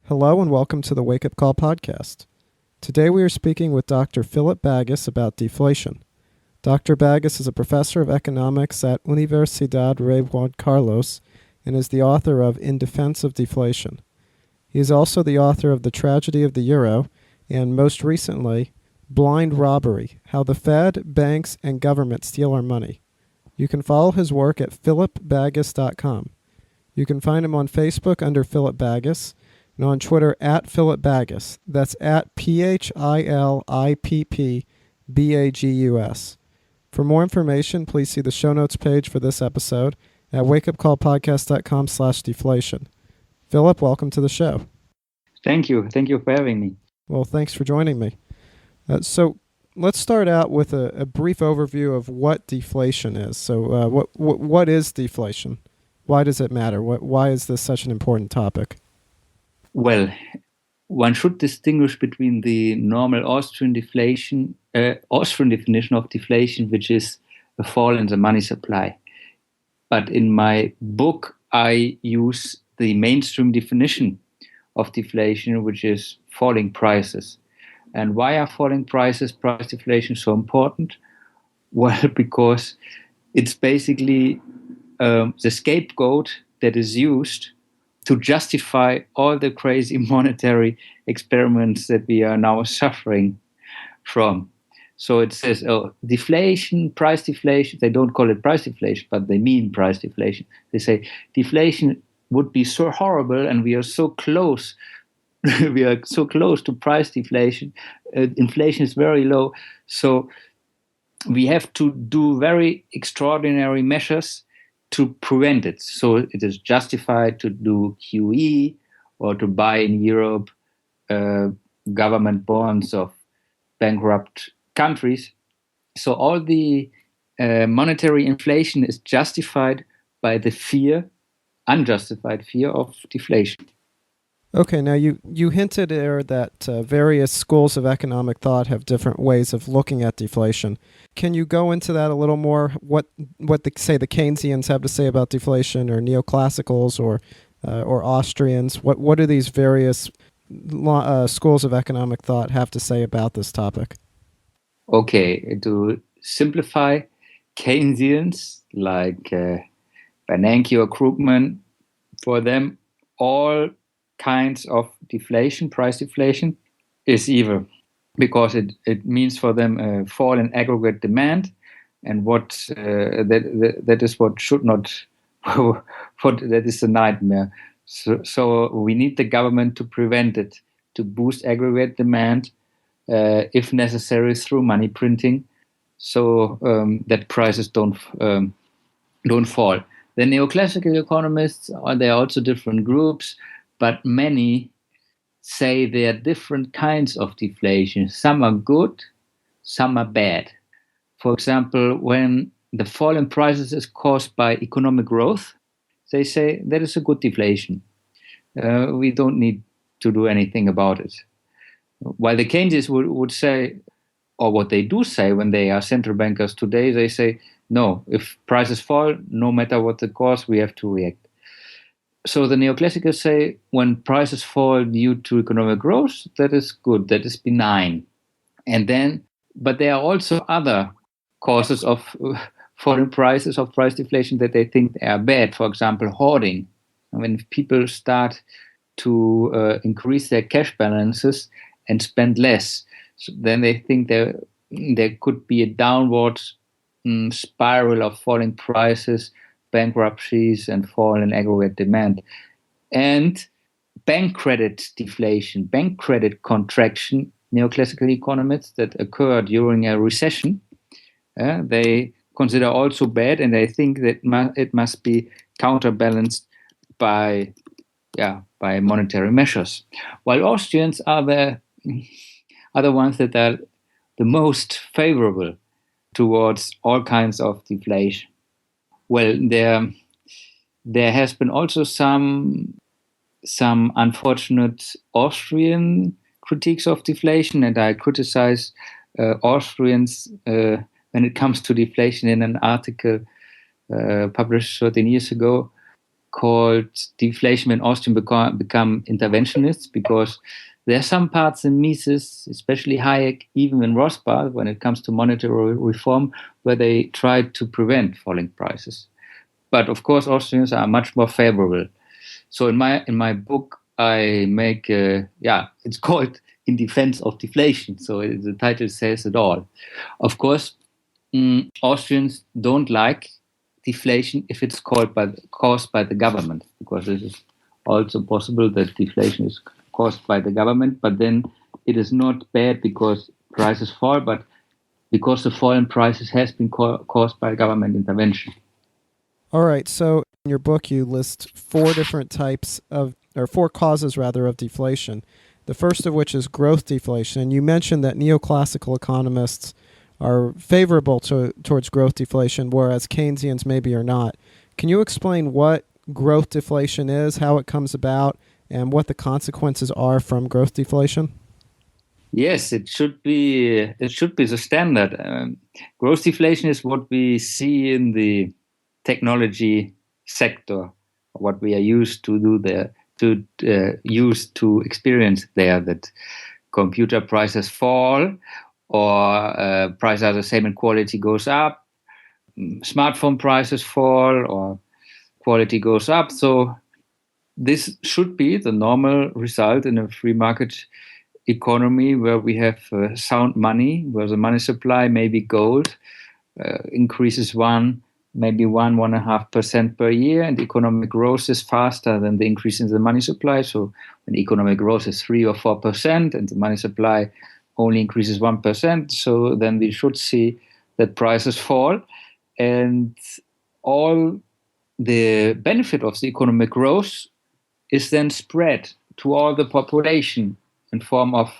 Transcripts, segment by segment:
Hello and welcome to the Wake Up Call podcast. Today we are speaking with Dr. Philipp Bagus about deflation. Dr. Bagus is a professor of economics at Universidad Rey Juan Carlos and is the author of In Defense of Deflation. He is also the author of The Tragedy of the Euro and, most recently, Blind Robbery, How the Fed, Banks, and Government Steal Our Money. You can follow his work at philippbagus.com. You can find him on Facebook under Philipp Bagus, and on Twitter at Philipp Bagus. That's at PhilipPbagus. For more information, please see the show notes page for this episode at wakeupcallpodcast.com/deflation. Philipp, welcome to the show. Thank you. Thank you for having me. Well, thanks for joining me. So let's start out with a brief overview of what deflation is. So what is deflation? Why does it matter? Why is this such an important topic? Well, one should distinguish between the normal Austrian definition of deflation, which is a fall in the money supply. But in my book, I use the mainstream definition of deflation, which is falling prices. And why are falling prices, price deflation, so important? Well, because it's basically the scapegoat that is used to justify all the crazy monetary experiments that we are now suffering from. So it says, deflation, price deflation. They don't call it price deflation, but they mean price deflation. They say deflation would be so horrible, and we are so close. We are so close to price deflation. Inflation is very low. So we have to do very extraordinary measures to prevent it. So it is justified to do QE or to buy in Europe government bonds of bankrupt countries. So all the monetary inflation is justified by the unjustified fear of deflation. Okay, now you hinted there that various schools of economic thought have different ways of looking at deflation. Can you go into that a little more? What the Keynesians have to say about deflation, or neoclassicals, or Austrians? What do these various schools of economic thought have to say about this topic? Okay, to simplify, Keynesians like Bernanke or Krugman, for them all kinds of deflation, price deflation, is evil, because it means for them a fall in aggregate demand, and that is what should not, that is a nightmare. So we need the government to prevent it, to boost aggregate demand, if necessary through money printing, so that prices don't fall. The neoclassical economists, there are also different groups, but many say there are different kinds of deflation. Some are good, some are bad. For example, when the fall in prices is caused by economic growth, they say that is a good deflation. We don't need to do anything about it. While the Keynesians would say, or what they do say when they are central bankers today, they say, no, if prices fall, no matter what the cause, we have to react. So the neoclassicals say when prices fall due to economic growth, that is good, that is benign. But there are also other causes of falling prices, of price deflation, that they think are bad. For example, hoarding. When people start to increase their cash balances and spend less, so then they think there could be a downward spiral of falling prices, bankruptcies, and fall in aggregate demand. And bank credit deflation, bank credit contraction, neoclassical economists, that occur during a recession, they consider also bad, and they think that it must be counterbalanced by monetary measures. While Austrians are the ones that are the most favorable towards all kinds of deflation. Well, there has been also some unfortunate Austrian critiques of deflation, and I criticize Austrians when it comes to deflation in an article published 13 years ago called deflation when Austrian become interventionists, because there are some parts in Mises, especially Hayek, even in Rothbard, when it comes to monetary reform, where they tried to prevent falling prices. But of course, Austrians are much more favorable. So in my book, I make it's called In Defense of Deflation. So the title says it all. Of course, Austrians don't like deflation if it's caused by the government, because it is also possible that deflation is caused by the government, but then it is not bad because prices fall, but because the fall in prices has been caused by government intervention. All right, so in your book you list four causes of deflation. The first of which is growth deflation. And you mentioned that neoclassical economists are favorable towards growth deflation, whereas Keynesians maybe are not. Can you explain what growth deflation is, how it comes about, and what the consequences are from growth deflation? Yes, it should be the standard. Growth deflation is what we see in the technology sector, what we are used to do there, used to experience there, that computer prices fall, or prices are the same and quality goes up. Smartphone prices fall or quality goes up. So this should be the normal result in a free market economy where we have sound money, where the money supply, maybe gold, increases 1.5% per year, and economic growth is faster than the increase in the money supply. So when economic growth is 3 or 4% and the money supply only increases 1%, so then we should see that prices fall, and all the benefit of the economic growth is then spread to all the population in form of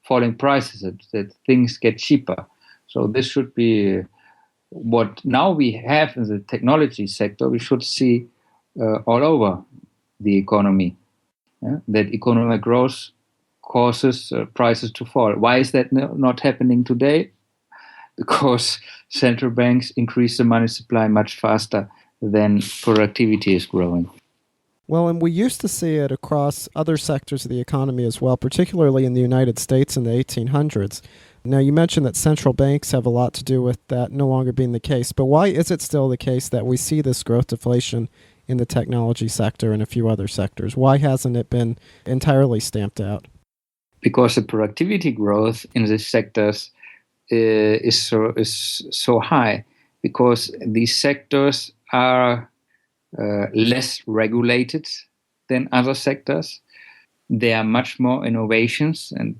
falling prices, that things get cheaper. So this should be what now we have in the technology sector. We should see all over the economy, that economic growth causes prices to fall. Why is that not happening today? Because central banks increase the money supply much faster than productivity is growing. Well, and we used to see it across other sectors of the economy as well, particularly in the United States in the 1800s. Now, you mentioned that central banks have a lot to do with that no longer being the case, but why is it still the case that we see this growth deflation in the technology sector and a few other sectors? Why hasn't it been entirely stamped out? Because the productivity growth in these sectors is so high, because these sectors are less regulated than other sectors. There are much more innovations and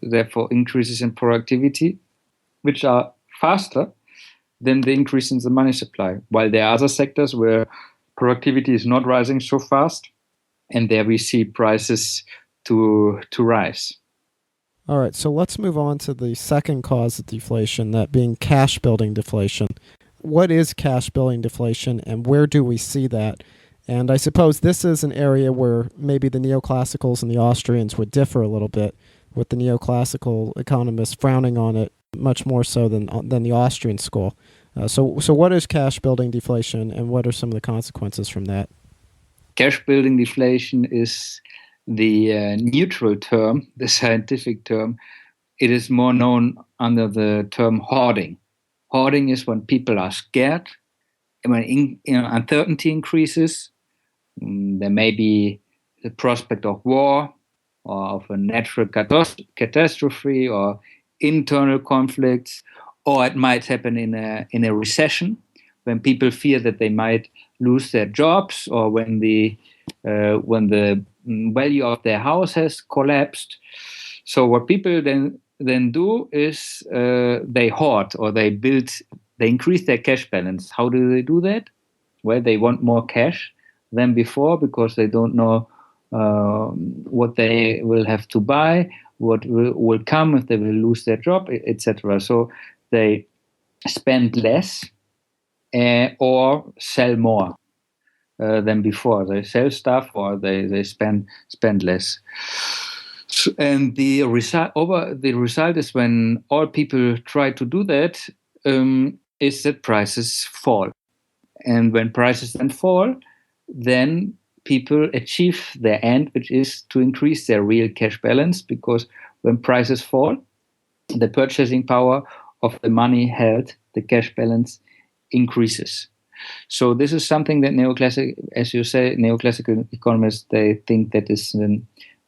therefore increases in productivity, which are faster than the increase in the money supply. While there are other sectors where productivity is not rising so fast, and there we see prices to rise. All right, so let's move on to the second cause of deflation, that being cash building deflation. What is cash building deflation, and where do we see that? And I suppose this is an area where maybe the neoclassicals and the Austrians would differ a little bit, with the neoclassical economists frowning on it much more so than the Austrian school. So what is cash building deflation, and what are some of the consequences from that? Cash building deflation is the neutral term, the scientific term. It is more known under the term hoarding. Hoarding is when people are scared, and when uncertainty increases. There may be the prospect of war, or of a natural catastrophe, or internal conflicts, or it might happen in a recession, when people fear that they might lose their jobs, or when the value of their house has collapsed. So what people then do is they hoard, or they increase their cash balance. How do they do that? Well, they want more cash than before, because they don't know what they will have to buy, what will come if they will lose their job, etc. So they spend less or sell more than before. They sell stuff, or they spend less. And the result is, when all people try to do that, is that prices fall. And when prices then fall, then people achieve their end, which is to increase their real cash balance, because when prices fall, the purchasing power of the money held, the cash balance, increases. So this is something that as you say, neoclassical economists, they think that is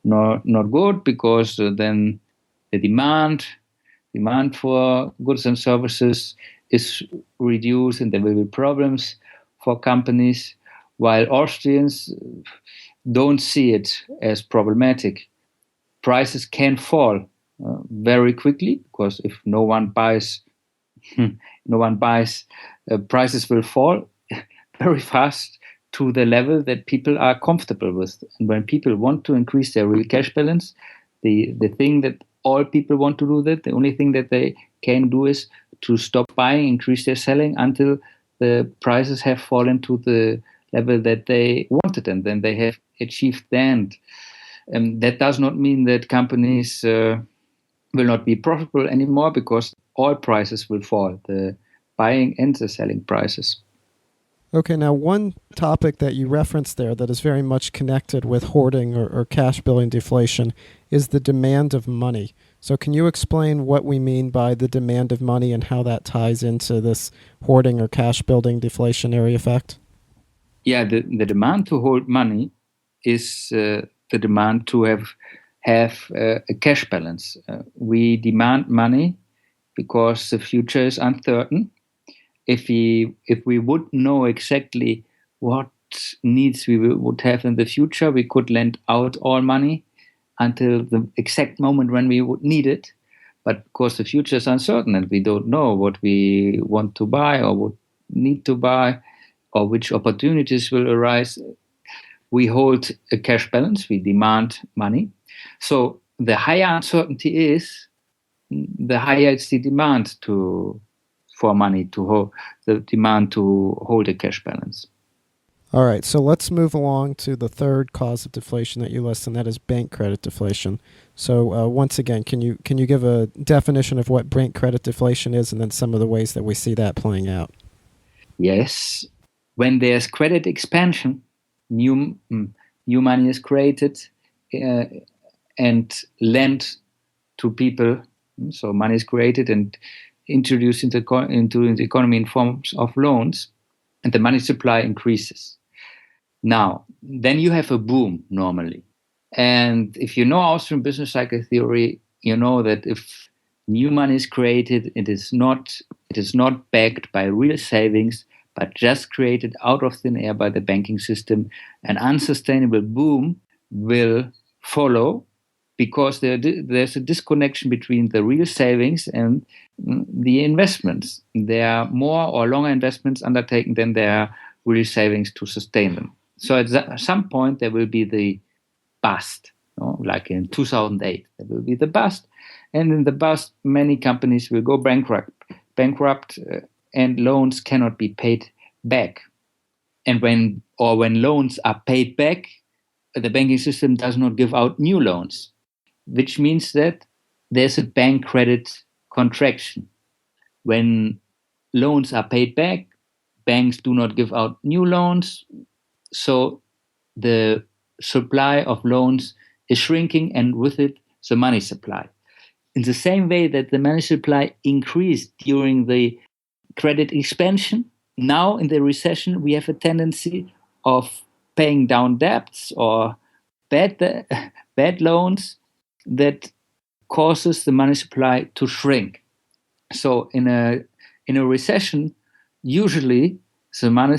not good, because then the demand for goods and services is reduced, and there will be problems for companies, while Austrians don't see it as problematic. Prices can fall very quickly, because if no one buys, prices will fall very fast to the level that people are comfortable with. And when people want to increase their real cash balance, the thing that all people want to do, that the only thing that they can do is to stop buying, increase their selling until the prices have fallen to the level that they wanted, and then they have achieved the end. That does not mean that companies will not be profitable anymore, because all prices will fall, the buying and the selling prices. Okay, now one topic that you referenced there that is very much connected with hoarding or cash building deflation is the demand of money. So can you explain what we mean by the demand of money and how that ties into this hoarding or cash building deflationary effect? Yeah, the demand to hold money is the demand to have a cash balance. We demand money because the future is uncertain. If we would know exactly what needs we would have in the future, we could lend out all money until the exact moment when we would need it. But of course, the future is uncertain, and we don't know what we want to buy or would need to buy, or which opportunities will arise. We hold a cash balance, we demand money. So the higher uncertainty is, the higher it's the demand for money, to hold the demand to hold a cash balance. All right, so let's move along to the third cause of deflation that you list, and that is bank credit deflation. So once again, can you give a definition of what bank credit deflation is, and then some of the ways that we see that playing out? Yes, when there's credit expansion, new money is created and lent to people. So money is created and introduced into the economy in forms of loans, and the money supply increases. Now, then you have a boom normally. And if you know Austrian business cycle theory, you know that if new money is created, it is not backed by real savings, but just created out of thin air by the banking system. An unsustainable boom will follow, because there's a disconnection between the real savings and the investments. There are more or longer investments undertaken than there are real savings to sustain them. So at some point there will be the bust, like in 2008, there will be the bust. And in the bust, many companies will go bankrupt, and loans cannot be paid back. And when loans are paid back, the banking system does not give out new loans, which means that there's a bank credit contraction. When loans are paid back, banks do not give out new loans, so the supply of loans is shrinking, and with it, the money supply. In the same way that the money supply increased during the credit expansion, now in the recession, we have a tendency of paying down debts or bad loans that causes the money supply to shrink. So in a recession, usually the money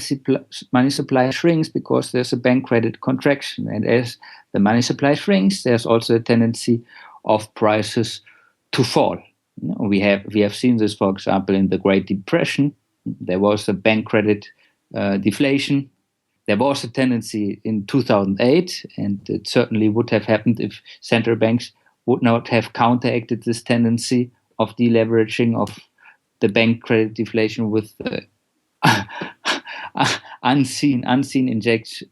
supply shrinks because there's a bank credit contraction. And as the money supply shrinks, there's also a tendency of prices to fall. We have seen this, for example, in the Great Depression. There was a bank credit deflation. There was a tendency in 2008, and it certainly would have happened if central banks would not have counteracted this tendency of deleveraging of the bank credit deflation with unseen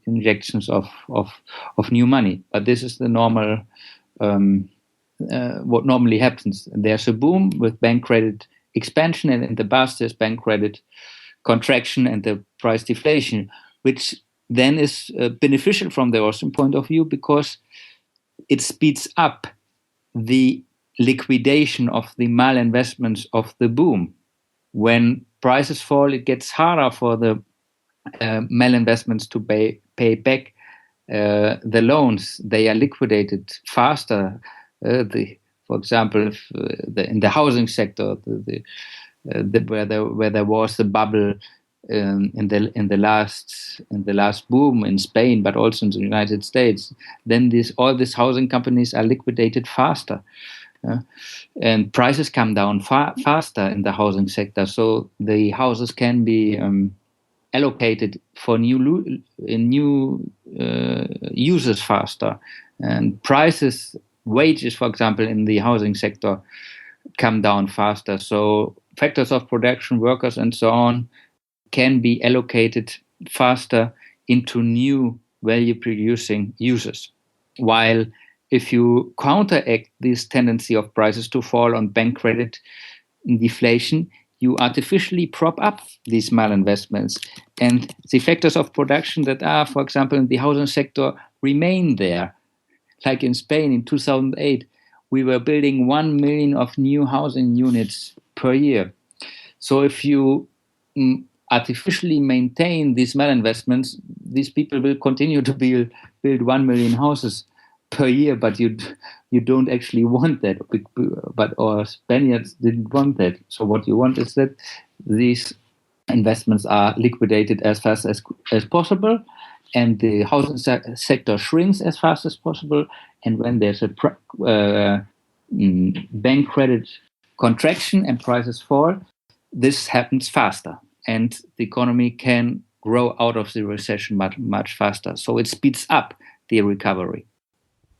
injections of new money. But this is the normal what normally happens. There's a boom with bank credit expansion, and in the bust there's bank credit contraction and the price deflation, which then is beneficial from the Austrian point of view because it speeds up the liquidation of the malinvestments of the boom. When prices fall, it gets harder for the malinvestments to pay back the loans. They are liquidated faster. For example, in the housing sector, where there was the bubble in the last boom in Spain, but also in the United States, then all these housing companies are liquidated faster, and prices come down faster in the housing sector. So the houses can be allocated for new users faster, and wages, for example, in the housing sector come down faster. So factors of production, workers, and so on can be allocated faster into new value-producing users. While if you counteract this tendency of prices to fall on bank credit deflation, you artificially prop up these malinvestments. And the factors of production that are, for example, in the housing sector remain there. Like in Spain in 2008, we were building 1 million of new housing units per year. So if you artificially maintain these malinvestments, these people will continue to build 1 million houses per year, but you don't actually want that. But our Spaniards didn't want that. So what you want is that these investments are liquidated as fast as possible, and the housing sector shrinks as fast as possible. And when there's a bank credit contraction and prices fall, this happens faster, and the economy can grow out of the recession much faster. So it speeds up the recovery.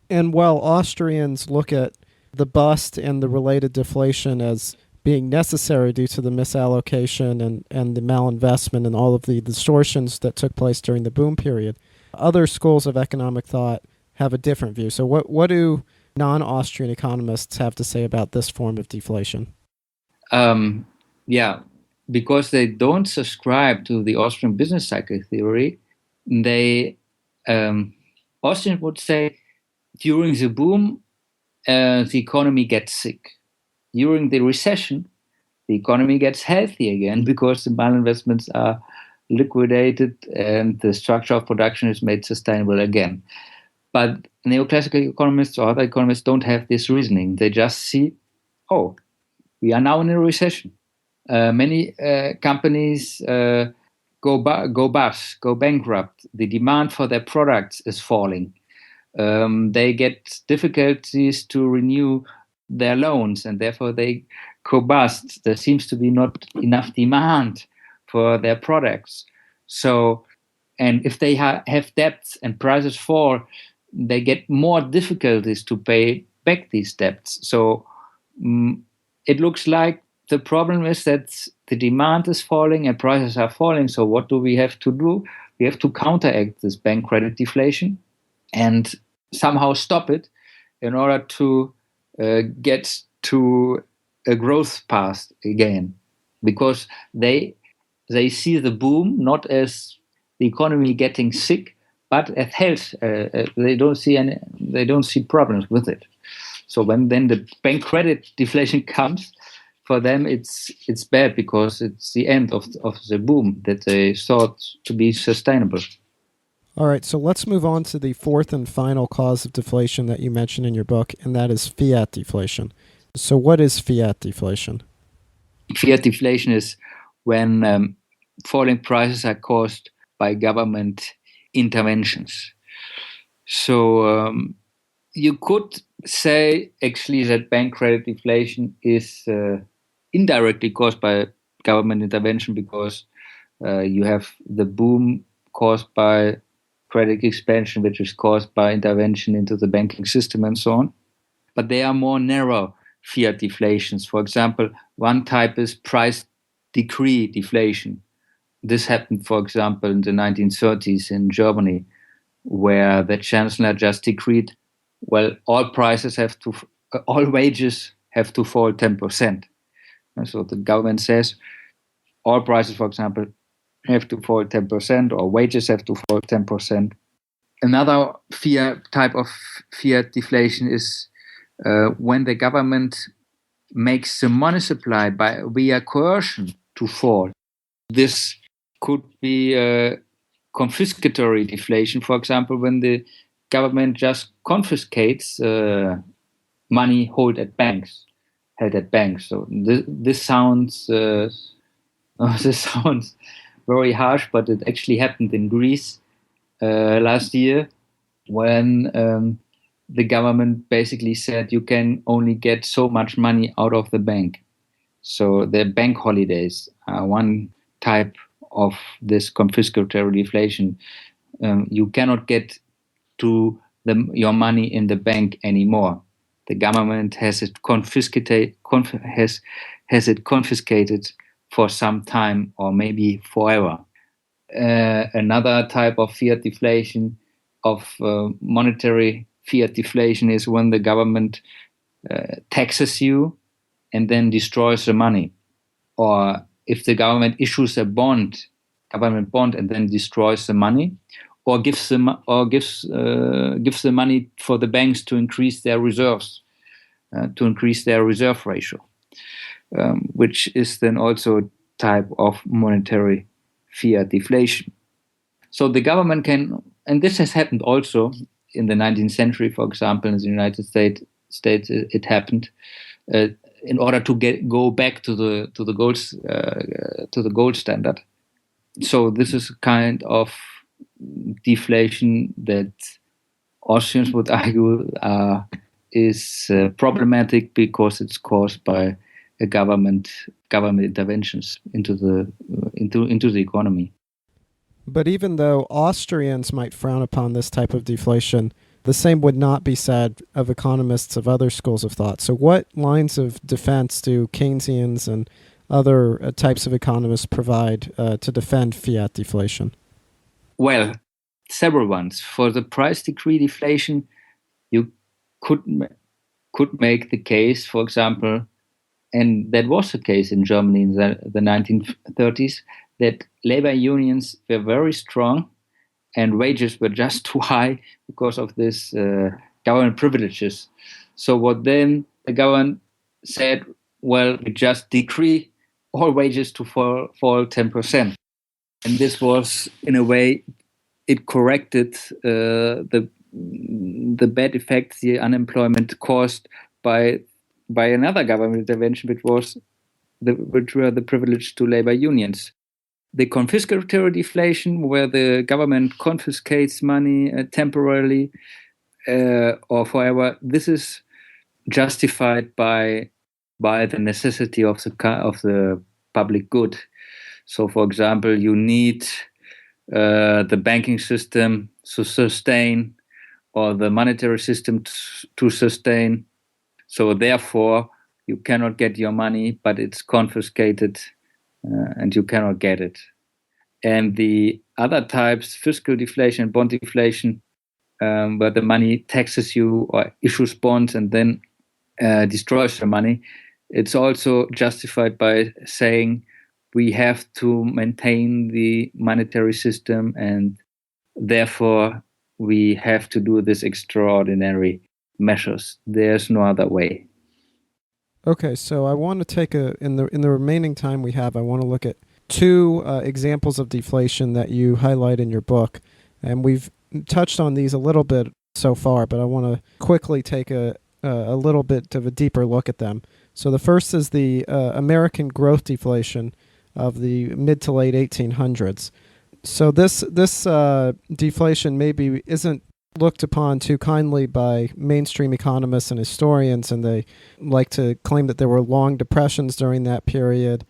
And while Austrians look at the bust and the related deflation as being necessary due to the misallocation and the malinvestment and all of the distortions that took place during the boom period, other schools of economic thought have a different view. So what do non-Austrian economists have to say about this form of deflation? Because they don't subscribe to the Austrian business cycle theory, Austrians would say during the boom, the economy gets sick. During the recession, the economy gets healthy again because the malinvestments are liquidated and the structure of production is made sustainable again. But neoclassical economists or other economists don't have this reasoning. They just see, we are now in a recession. Many companies go bust, go bankrupt. The demand for their products is falling. They get difficulties to renew their loans, and therefore they go bust. There seems to be not enough demand for their products. So, and if they have debts and prices fall, they get more difficulties to pay back these debts. So it looks like the problem is that the demand is falling and prices are falling. So what do we have to do? We have to counteract this bank credit deflation and somehow stop it in order to get to a growth path again, because they see the boom not as the economy getting sick, but as health. They don't see problems with it. So when then the bank credit deflation comes, for them it's bad because it's the end of the boom that they thought to be sustainable. All right, so let's move on to the fourth and final cause of deflation that you mentioned in your book, and that is fiat deflation. So what is fiat deflation? Fiat deflation is when falling prices are caused by government interventions. So you could say actually that bank credit deflation is indirectly caused by government intervention because you have the boom caused by credit expansion, which is caused by intervention into the banking system and so on. But they are more narrow fiat deflations. For example, one type is price decree deflation. This happened, for example, in the 1930s in Germany, where the chancellor just decreed, all wages have to fall 10%. And so the government says all prices, for example, have to fall 10%, or wages have to fall 10%. Another type of fiat deflation is when the government makes the money supply via coercion to fall. This could be confiscatory deflation, for example, when the government just confiscates money held at banks. So this sounds this sounds very harsh, but it actually happened in Greece last year, when the government basically said you can only get so much money out of the bank. So the bank holidays are one type of this confiscatory deflation. You cannot get to your money in the bank anymore. The government has it confiscated for some time, or maybe forever. Another type of fiat deflation, of monetary fiat deflation, is when the government taxes you and then destroys the money, or if the government issues a government bond, and then destroys the money, or gives the money for the banks to increase their reserves, to increase their reserve ratio, which is then also a type of monetary fiat deflation. So the government can, and this has happened also in the 19th century, for example, in the United States it happened. In order to go back to the gold standard. So this is a kind of deflation that Austrians would argue is problematic, because it's caused by government interventions into the economy. But even though Austrians might frown upon this type of deflation, the same would not be said of economists of other schools of thought. So what lines of defense do Keynesians and other types of economists provide to defend fiat deflation? Well, several ones. For the price decree deflation, you could make the case, for example, and that was the case in Germany in the 1930s, that labor unions were very strong and wages were just too high because of this government privileges. So what then the government said, well, we just decree all wages to fall 10%. And this was, in a way, it corrected the bad effects, the unemployment caused by another government intervention, which were the privilege to labor unions. The confiscatory deflation, where the government confiscates money temporarily or forever, this is justified by the necessity of the public good. So, for example, you need the banking system to sustain, or the monetary system to sustain. So, therefore, you cannot get your money, but it's confiscated. And you cannot get it. And the other types, fiscal deflation, bond deflation, where the money taxes you or issues bonds and then destroys the money, it's also justified by saying we have to maintain the monetary system, and therefore we have to do this extraordinary measures. There's no other way. Okay, so I want to take in the remaining time we have, I want to look at two examples of deflation that you highlight in your book, and we've touched on these a little bit so far, but I want to quickly take a little bit of a deeper look at them. So the first is the American growth deflation of the mid to late 1800s. So this deflation maybe isn't looked upon too kindly by mainstream economists and historians, and they like to claim that there were long depressions during that period,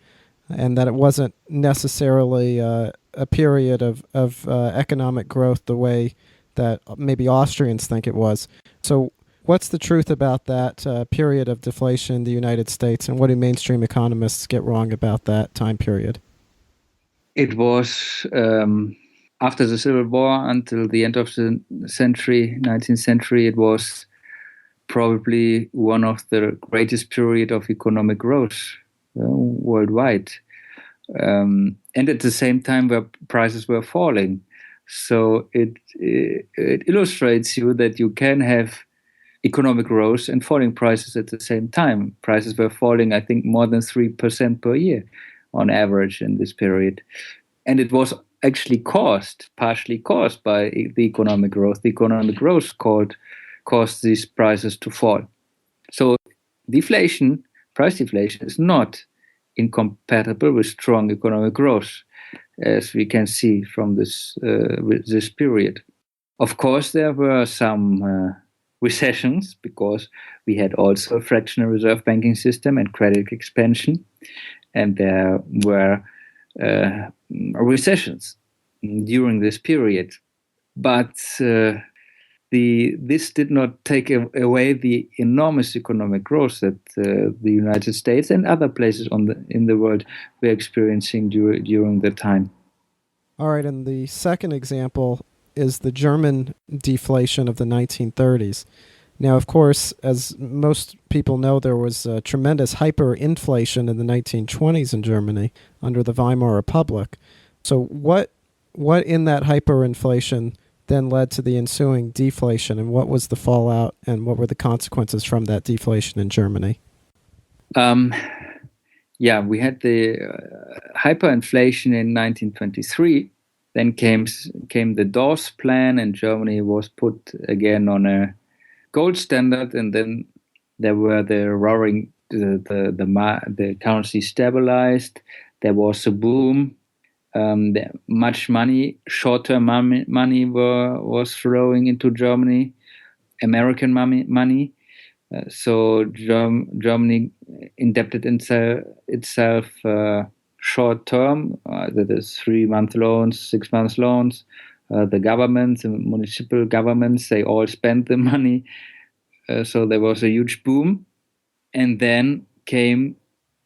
and that it wasn't necessarily a period of economic growth the way that maybe Austrians think it was. So what's the truth about that period of deflation in the United States, and what do mainstream economists get wrong about that time period? It was after the Civil War until the end of the century, 19th century, it was probably one of the greatest period of economic growth worldwide. and at the same time where prices were falling. So it illustrates you that you can have economic growth and falling prices at the same time. Prices were falling, I think, more than 3% per year on average in this period. And it was actually partially caused by the economic growth. The economic growth caused these prices to fall. So price deflation is not incompatible with strong economic growth, as we can see from this period. Of course, there were some recessions because we had also a fractional reserve banking system and credit expansion, and there were recessions during this period. But this did not take away the enormous economic growth that the United States and other places in the world were experiencing during the time. All right, and the second example is the German deflation of the 1930s. Now, of course, as most people know, there was a tremendous hyperinflation in the 1920s in Germany under the Weimar Republic. So what in that hyperinflation then led to the ensuing deflation, and what was the fallout and what were the consequences from that deflation in Germany? We had the hyperinflation in 1923. Then came the Dawes Plan, and Germany was put again on a gold standard, and then there were the currency stabilized. There was a boom. Much money, short-term money was flowing into Germany, American money. So Germany indebted itself short-term, that is 3-month loans, 6-month loans. The governments, the municipal governments, they all spent the money. So there was a huge boom. And then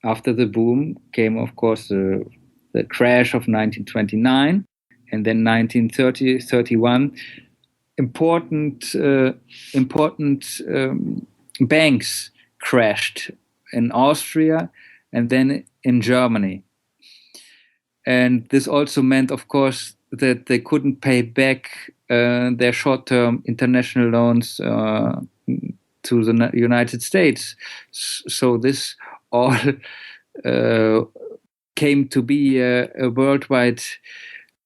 after the boom, of course, the crash of 1929, and then 1931. Important banks crashed in Austria and then in Germany. And this also meant, of course, that they couldn't pay back their short-term international loans to the United States. So this all came to be a worldwide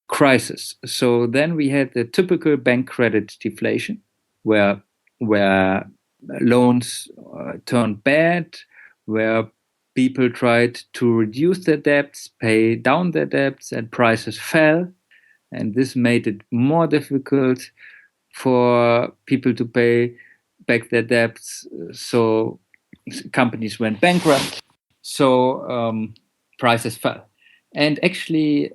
crisis. So then we had the typical bank credit deflation, where loans turned bad, where people tried to reduce their debts, pay down their debts, and prices fell. And this made it more difficult for people to pay back their debts. So companies went bankrupt. So prices fell. And actually,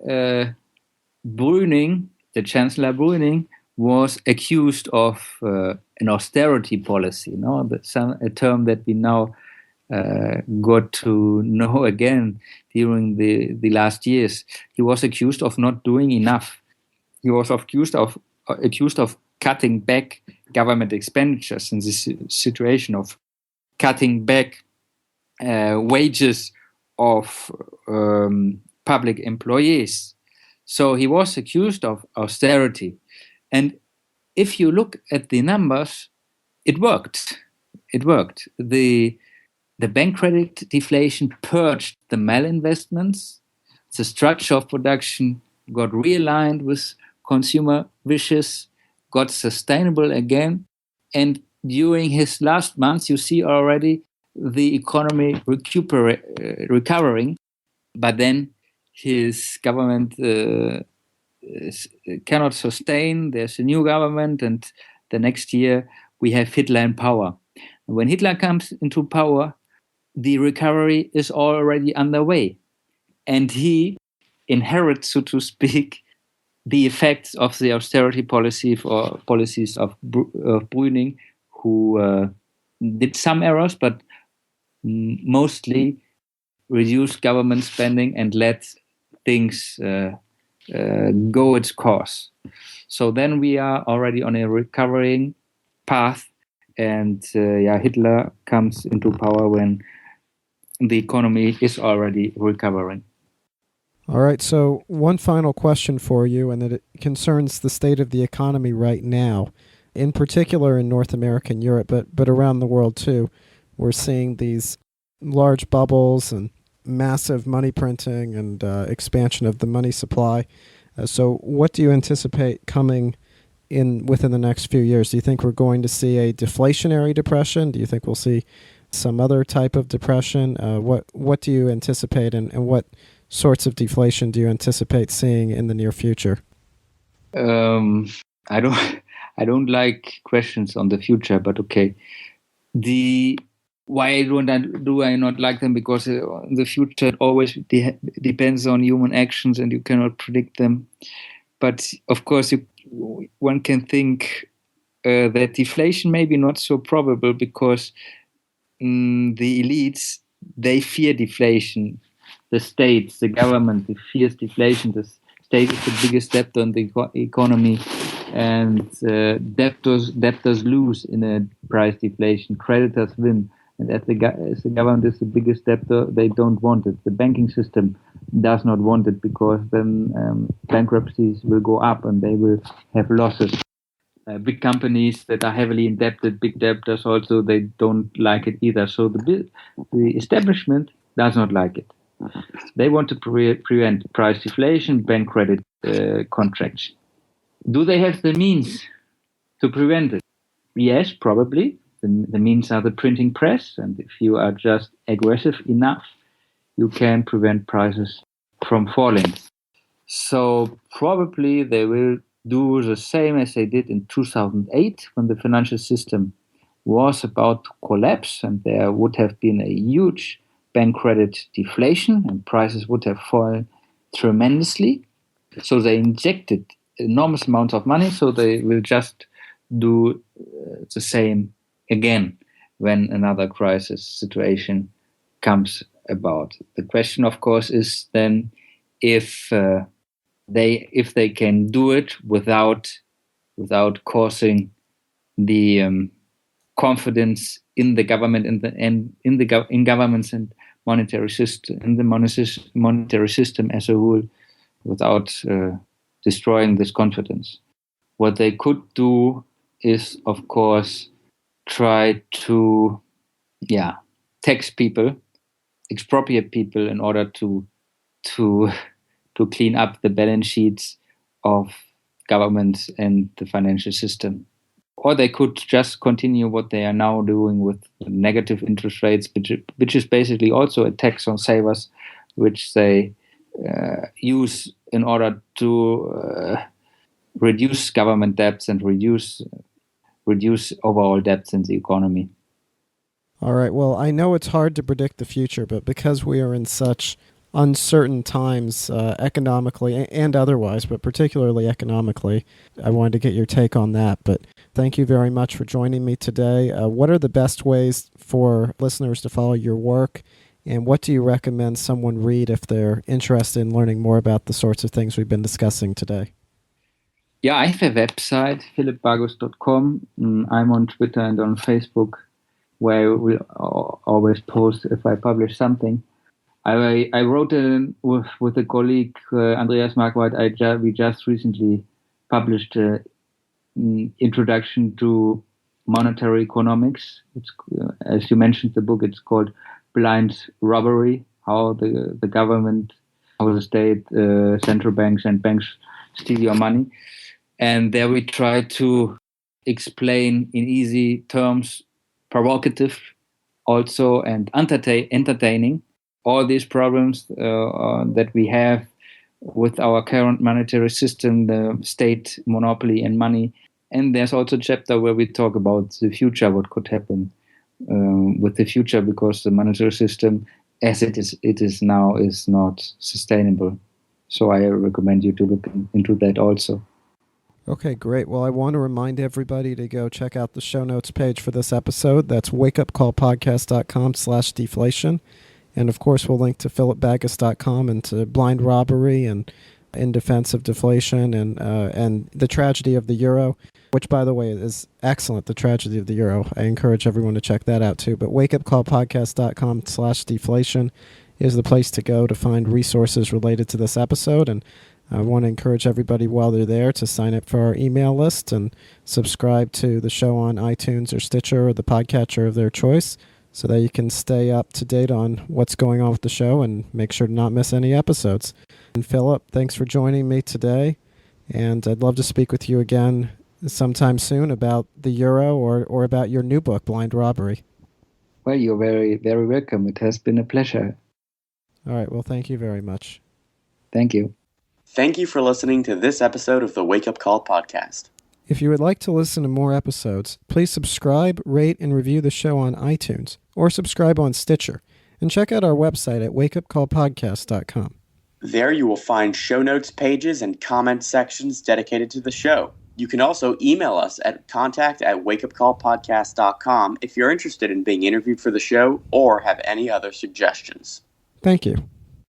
Brüning, the Chancellor Brüning, was accused of an austerity policy, a term that we now got to know again during the last years. He was accused of not doing enough. He was accused of cutting back government expenditures in this situation of cutting back wages of public employees. So he was accused of austerity. And if you look at the numbers, it worked. It worked. The bank credit deflation purged the malinvestments. The structure of production got realigned with consumer wishes, got sustainable again. And during his last months, you see already the economy recovering. But then his government cannot sustain. There's a new government, and the next year we have Hitler in power. And when Hitler comes into power, the recovery is already underway. And he inherits, so to speak, the effects of the austerity policies of Brüning, who did some errors, but mostly reduced government spending and let things go its course. So then we are already on a recovering path, and Hitler comes into power when the economy is already recovering. All right, so one final question for you, and it concerns the state of the economy right now, in particular in North America and Europe, but around the world too. We're seeing these large bubbles and massive money printing and expansion of the money supply. So what do you anticipate coming in within the next few years? Do you think we're going to see a deflationary depression? Do you think we'll see some other type of depression? What do you anticipate, and what sorts of deflation do you anticipate seeing in the near future? I don't I don't like questions on the future, but okay. The why do I not like them? Because the future always depends on human actions, and you cannot predict them. But of course, one can think that deflation may be not so probable because the elites, they fear deflation. The states, the government, they fears deflation. The state is the biggest debtor in the economy, and debtors lose in a price deflation. Creditors win. And as the government is the biggest debtor, they don't want it. The banking system does not want it because then bankruptcies will go up and they will have losses. Big companies that are heavily indebted, big debtors also, they don't like it either. So the establishment does not like it. They want to prevent price deflation, bank credit contraction. Do they have the means to prevent it? Yes, probably. The means are the printing press, and if you are just aggressive enough, you can prevent prices from falling. So probably they will do the same as they did in 2008 when the financial system was about to collapse and there would have been a huge bank credit deflation and prices would have fallen tremendously. So they injected enormous amounts of money, so they will just do the same again when another crisis situation comes about. The question, of course, is then if they can do it without causing the confidence in the government in governments and monetary system in the monetary system as a whole, without destroying this confidence. What they could do is, of course, try to tax people, expropriate people in order to clean up the balance sheets of governments and the financial system. Or they could just continue what they are now doing with negative interest rates, which is basically also a tax on savers, which they use in order to reduce government debts and reduce overall debts in the economy. All right. Well, I know it's hard to predict the future, but because we are in such uncertain times economically and otherwise, but particularly economically, I wanted to get your take on that. But thank you very much for joining me today. What are the best ways for listeners to follow your work? And what do you recommend someone read if they're interested in learning more about the sorts of things we've been discussing today? Yeah, I have a website, philippbagus.com. I'm on Twitter and on Facebook, where I will always post if I publish something. I wrote with a colleague, Andreas Marquardt. We just recently published an introduction to monetary economics. It's, as you mentioned, the book, it's called Blind Robbery, how the government, how the state, central banks and banks steal your money. And there we try to explain in easy terms, provocative also, and entertaining, all these problems that we have with our current monetary system, the state monopoly and money. And there's also a chapter where we talk about the future, what could happen with the future, because the monetary system as it is now is not sustainable. So I recommend you to look into that also. Okay, great. Well, I want to remind everybody to go check out the show notes page for this episode. That's wakeupcallpodcast.com/deflation. And of course, we'll link to philippbagus.com and to Blind Robbery and In Defense of Deflation and The Tragedy of the Euro, which, by the way, is excellent, The Tragedy of the Euro. I encourage everyone to check that out too. But wakeupcallpodcast.com/deflation. is the place to go to find resources related to this episode. And I want to encourage everybody while they're there to sign up for our email list and subscribe to the show on iTunes or Stitcher or the podcatcher of their choice so that you can stay up to date on what's going on with the show and make sure to not miss any episodes. And Philip, thanks for joining me today. And I'd love to speak with you again sometime soon about the Euro or about your new book, Blind Robbery. Well, you're very, very welcome. It has been a pleasure. All right. Well, thank you very much. Thank you. Thank you for listening to this episode of the Wake Up Call podcast. If you would like to listen to more episodes, please subscribe, rate, and review the show on iTunes or subscribe on Stitcher. And check out our website at wakeupcallpodcast.com. There you will find show notes pages and comment sections dedicated to the show. You can also email us at contact@wakeupcallpodcast.com if you're interested in being interviewed for the show or have any other suggestions. Thank you.